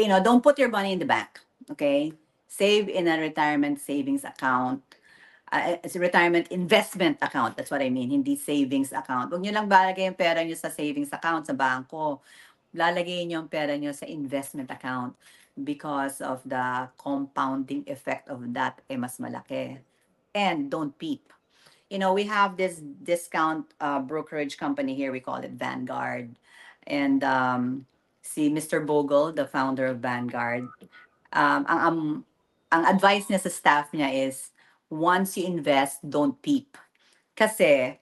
don't put your money in the bank. Okay? Save in a retirement savings account. It's a retirement investment account. That's what I mean. Hindi savings account. Huwag nyo lang balagay yung pera nyo sa savings account sa bangko. Lalagay nyo yung pera nyo sa investment account because of the compounding effect of that mas malaki. And don't peep. We have this discount brokerage company here. We call it Vanguard. And si Mr. Bogle, the founder of Vanguard, um, ang, ang, ang advice niya sa staff niya is, once you invest, don't peep. Kasi,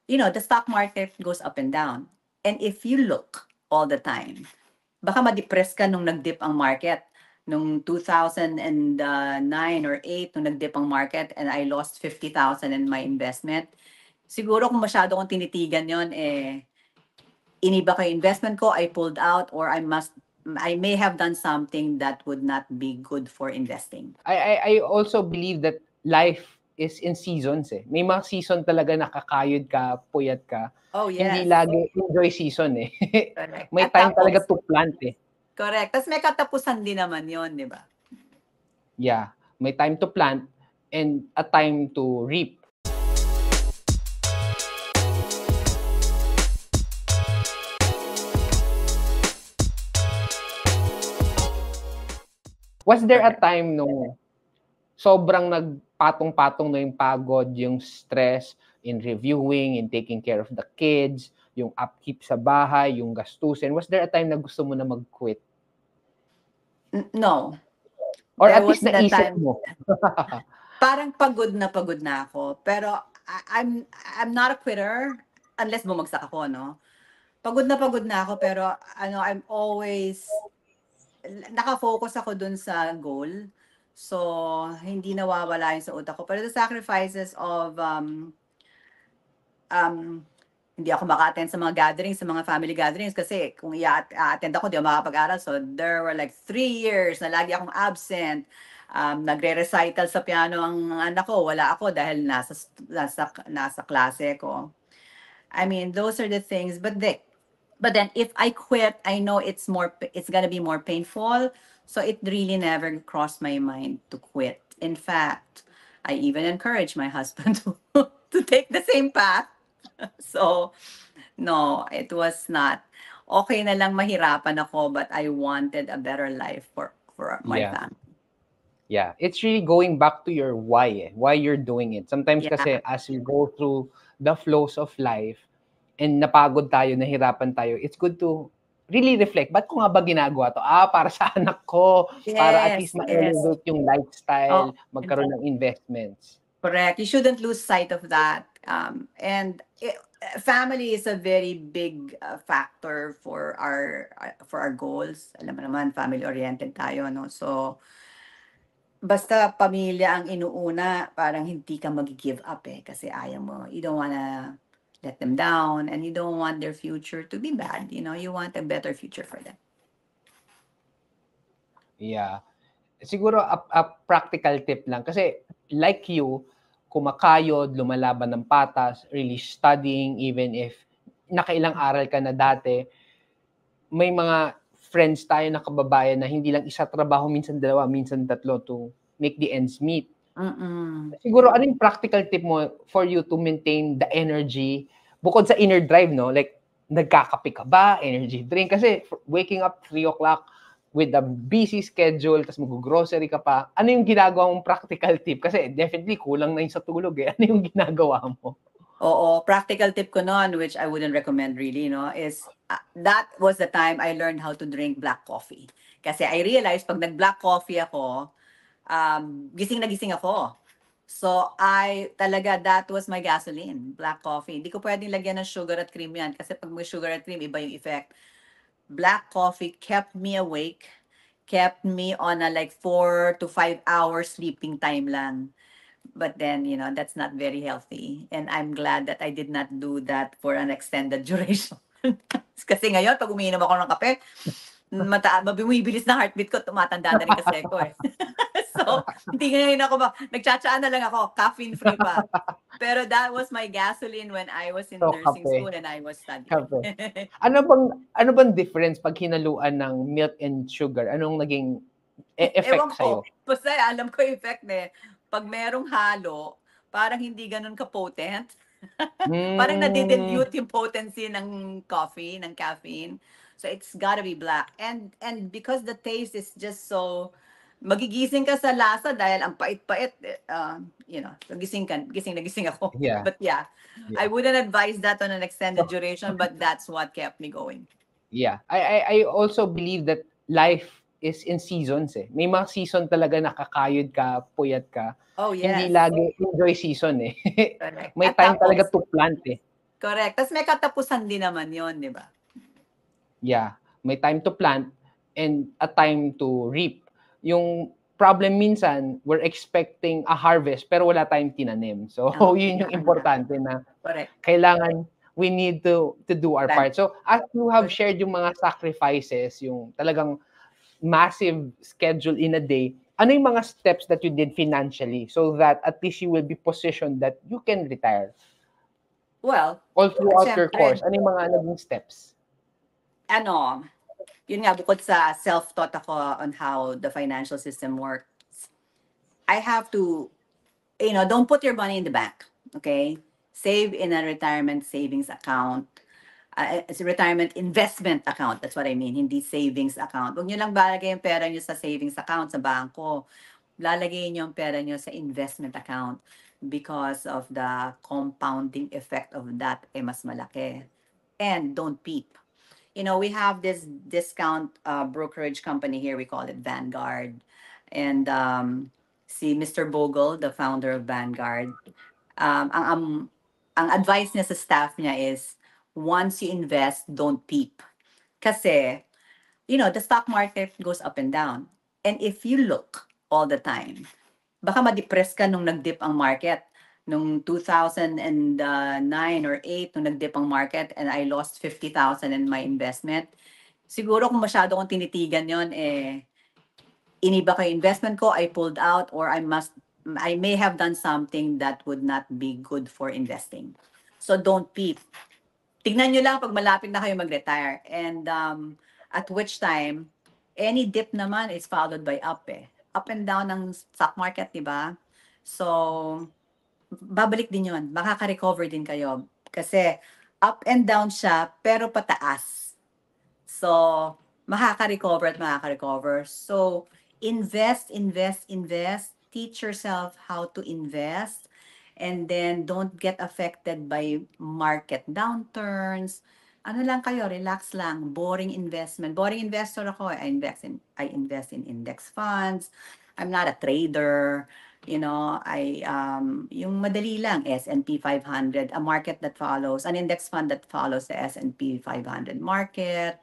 the stock market goes up and down. And if you look all the time, baka ma-depress ka nung nag-dip ang market. Nung 2009 or 8, nung nag-dip ang market and I lost 50,000 in my investment. Siguro kung masyado kong tinitigan yon iniba ko yung investment ko, I pulled out, or I may have done something that would not be good for investing. I also believe that life is in seasons eh. May mga season talaga nakakayod ka, puyat ka. Oh, yes. Hindi lagi enjoy season eh. Correct. May At time tapos, talaga to plant eh. Correct. Tapos may katapusan din naman yon, di ba? Yeah. May time to plant and a time to reap. Was there a time nung sobrang nagpatong-patong na yung pagod, yung stress in reviewing, in taking care of the kids, yung upkeep sa bahay, yung gastusin? Was there a time na gusto mo na mag-quit? No. Or at least naisip mo? Parang pagod na ako. Pero I'm not a quitter unless bumagsak ako, no? Pagod na ako, pero I'm always nakafocus ako dun sa goal. So, hindi nawawala yun sa utak ko. Pero the sacrifices of hindi ako maka-attend sa mga gatherings, sa mga family gatherings, kasi kung i-attend ako, di ako makapag-aral. So, there were like 3 years na lagi akong absent. Nagre-recital sa piano ang anak ko. Wala ako dahil nasa klase ko. I mean, those are the things. But then if I quit, I know it's gonna be more painful. So it really never crossed my mind to quit. In fact, I even encourage my husband to take the same path. So, no, it was not. Okay na lang mahirapan ako, but I wanted a better life for my family. Yeah, it's really going back to your why, why you're doing it. Sometimes kasi as we go through the flows of life and napagod tayo, nahirapan tayo, it's good to really reflect. Ba't ko nga ba ginagawa to? Para sa anak ko, para at least ma-elevate yung lifestyle, magkaroon ng investments. Correct. You shouldn't lose sight of that. Family is a very big factor for our goals. Alam mo naman, family-oriented tayo, no? So, basta pamilya ang inuuna, parang hindi ka mag-give up kasi ayaw mo. You don't wanna let them down and you don't want their future to be bad. You want a better future for them. Yeah. Siguro a practical tip lang. Kasi like you, kumakayod, lumalaban ng patas, really studying, even if nakailang aral ka na dati, may mga friends tayo na kababayan na hindi lang isa trabaho, minsan dalawa, minsan tatlo to make the ends meet. Siguro, ano yung practical tip mo for you to maintain the energy bukod sa inner drive, no? Like, nagkakape ka ba? Energy drink? Kasi waking up 3 o'clock with a busy schedule, tapos mag-grocery ka pa, ano yung ginagawa mong practical tip? Kasi definitely kulang na yung sa tulog eh. Ano yung ginagawa mo? Oo, practical tip ko noon, which I wouldn't recommend really, is that was the time I learned how to drink black coffee. Kasi I realized pag nag-black coffee ako, gising na gising ako. So that was my gasoline, black coffee. Hindi ko pwedeng lagyan ng sugar at cream yan kasi pag may sugar at cream, iba yung effect. Black coffee kept me awake, kept me on a 4 to 5 hours sleeping time lang. But then, that's not very healthy. And I'm glad that I did not do that for an extended duration. Kasi ngayon, pag umiinom ako ng kape, bumibilis na heartbeat ko, tumatanda na rin kasi ko eh. So, hindi ngayon ako nagtsatsaan na lang ako, caffeine-free pa. Pero that was my gasoline when I was in So, nursing kape. school and I was studying. Kape. Ano bang difference pag hinaluan ng milk and sugar? Anong naging Ewan effect sa'yo? ko. Basta alam ko yung effect pag merong halo, parang hindi ganun ka-potent. Parang Hmm, nade-dilute yung potency ng coffee, ng caffeine. So it's gotta be black. And because the taste is just so magigising ka sa lasa dahil ang pait-pait, gising na gising ako. yeah, But yeah, I yeah. wouldn't advise that on an extended So, duration, but that's what kept me going. yeah. I also believe that life is in seasons eh. May mga season talaga nakakayod ka, puyat ka. Oh, Hindi yes. lagi enjoy season eh. Correct. May At time talaga tapos, to plant eh. correct. Tapos may katapusan din naman yon, di ba? Yeah, may time to plant and a time to reap. Yung problem minsan, we're expecting a harvest pero wala tayong tinanim. So, yun yung Kailangan na. importante na Correct. kailangan we need to do our Plan. part. So, as you have shared yung mga sacrifices, yung talagang massive schedule in a day, ano yung mga steps that you did financially so that at least you will be positioned that you can retire? Well, All throughout your syempre, course, ano yung mga naging steps? Yun nga, bukod sa self-taught ako on how the financial system works, I have to, don't put your money in the bank, okay? Save in a retirement savings account. It's a retirement investment account. That's what I mean, hindi savings account. Huwag nyo lang balagay yung pera nyo sa savings account sa bangko. Lalagay nyo yung pera nyo sa investment account because of the compounding effect of that mas malaki. And don't peep. We have this discount brokerage company here. We call it Vanguard. And si Mr. Bogle, the founder of Vanguard, um, ang, ang, ang advice niya sa staff niya is, once you invest, don't peep. Kasi, the stock market goes up and down. And if you look all the time, baka ma-depress ka nung nag-dip ang market. Nung 2009 or 8, nung nag-dip ang market and I lost 50,000 in my investment. Siguro kung masyado kong tinitigan yon iniba ko yung investment ko, I pulled out, or I may have done something that would not be good for investing. So don't peep. Tignan nyo lang pag malapit na kayo mag-retire. And at which time, any dip naman is followed by up eh. Up and down ng stock market, di ba? So, babalik din yun. Makaka-recover din kayo. Kasi up and down siya, pero pataas. So, makaka-recover at makaka-recover. So, invest, invest, invest. Teach yourself how to invest. And then, don't get affected by market downturns. Ano lang kayo, relax lang. Boring investment. Boring investor ako. I invest in index funds. I'm not a trader. Yung madali lang, S&P 500, a market that follows, an index fund that follows the S&P 500 market.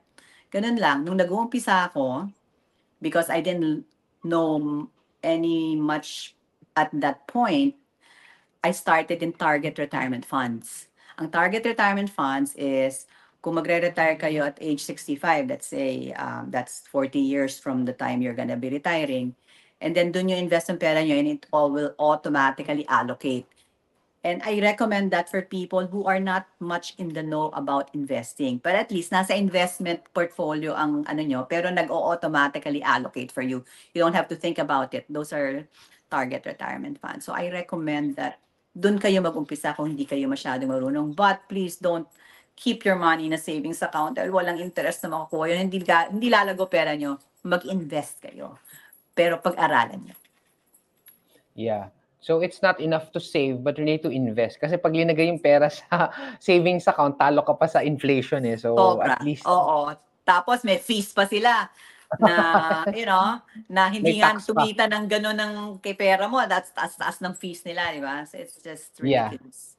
Ganun lang. Nung nag-uumpisa ako, because I didn't know any much at that point, I started in target retirement funds. Ang target retirement funds is, kung magre-retire kayo at age 65, let's say, that's 40 years from the time you're gonna be retiring, and then dun yung invest ng pera nyo and it all will automatically allocate. And I recommend that for people who are not much in the know about investing. But at least nasa investment portfolio ang ano nyo, pero nag-automatically allocate for you. You don't have to think about it. Those are target retirement funds. So I recommend that dun kayo mag-umpisa kung hindi kayo masyadong marunong. But please don't keep your money in a savings account dahil walang interest na makukuha yun. Hindi lalago pera nyo. Mag-invest kayo. Pero pag-aralan nyo. Yeah. So it's not enough to save but you need to invest. Kasi pag linagay yung pera sa savings account, talo ka pa sa inflation eh. So Sobra. at least Oo. Tapos may fees pa sila na, na may hindi nga tax pa. tumita ng gano'n ng kay pera mo. That's taas-taas ng fees nila, di ba? So it's just Yeah. ridiculous.